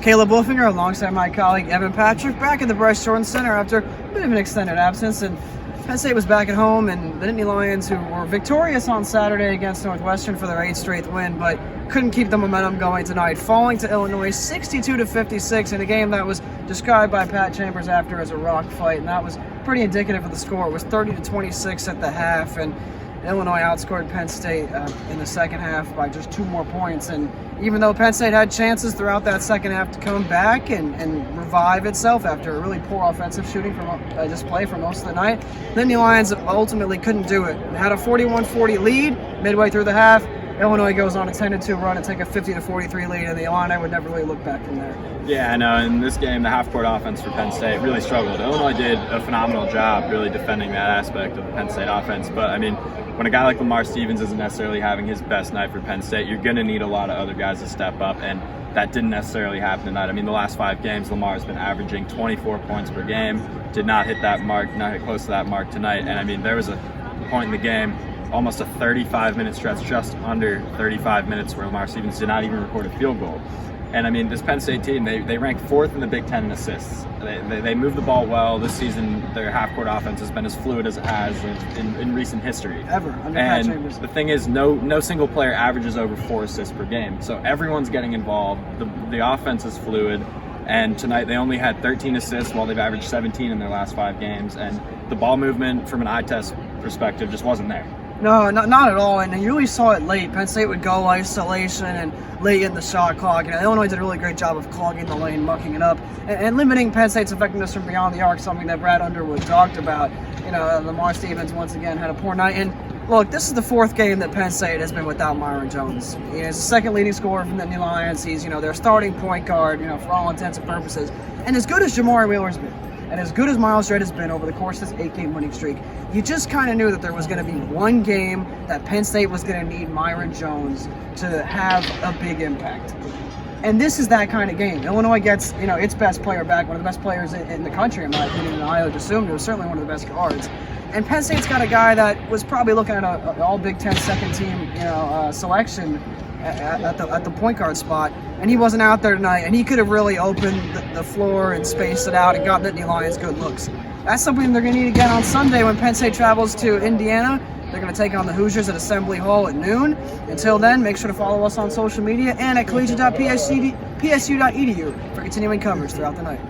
Caleb Wolfinger alongside my colleague Evan Patrick back at the Bryce Jordan Center after a bit of an extended absence. And Penn State was back at home, and the Nittany Lions, who were victorious on Saturday against Northwestern for their 8th straight win, but couldn't keep the momentum going tonight, falling to Illinois 62-56 in a game that was described by Pat Chambers after as a rock fight, and that was pretty indicative of the score. It was 30-26 at the half, and Illinois outscored Penn State in the second half by just 2 more points. And even though Penn State had chances throughout that second half to come back and revive itself after a really poor offensive shooting display for most of the night, the Nittany Lions ultimately couldn't do it. They had a 41-40 lead midway through the half. Illinois goes on a 10-2 run and take a 50-43 lead, and the Illini would never really look back from there. Yeah, I know. In this game, the half-court offense for Penn State really struggled. Illinois did a phenomenal job really defending that aspect of the Penn State offense. But, I mean, when a guy like Lamar Stevens isn't necessarily having his best night for Penn State, you're going to need a lot of other guys to step up, and that didn't necessarily happen tonight. I mean, the last 5 games, Lamar's been averaging 24 points per game, did not hit that mark, not hit close to that mark tonight. And, I mean, there was a point in the game, almost a 35-minute stretch, just under 35 minutes, where Lamar Stevens did not even record a field goal. And, I mean, this Penn State team, they ranked 4th in the Big Ten in assists. They move the ball well. This season, their half-court offense has been as fluid as it has in recent history. Ever, under Pat Chambers. The thing is, no single player averages over 4 assists per game. So everyone's getting involved. The offense is fluid. And tonight they only had 13 assists while they've averaged 17 in their last 5 games. And the ball movement from an eye test perspective just wasn't there. No, not at all, and you really saw it late. Penn State would go isolation and late in the shot clock. Illinois did a really great job of clogging the lane, mucking it up, and limiting Penn State's effectiveness from beyond the arc, something that Brad Underwood talked about. Lamar Stevens once again had a poor night. And look, this is the 4th game that Penn State has been without Myron Jones. He's the 2nd leading scorer from the Nittany Lions. He's their starting point guard, for all intents and purposes. And as good as Jamari Wheeler's been, and as good as Miles Dredd has been over the course of this 8-game winning streak, you just kind of knew that there was going to be one game that Penn State was going to need Myron Jones to have a big impact. And this is that kind of game. Illinois gets, its best player back, one of the best players in the country, in my opinion, and I would assume it was certainly one of the best guards. And Penn State's got a guy that was probably looking at an all Big Ten second team, selection at the point guard spot, and he wasn't out there tonight, and he could have really opened the floor and spaced it out and got Nittany Lions good looks. That's something they're going to need again on Sunday when Penn State travels to Indiana. They're going to take on the Hoosiers at Assembly Hall at noon. Until then, make sure to follow us on social media and at collegiate.psu.edu for continuing coverage throughout the night.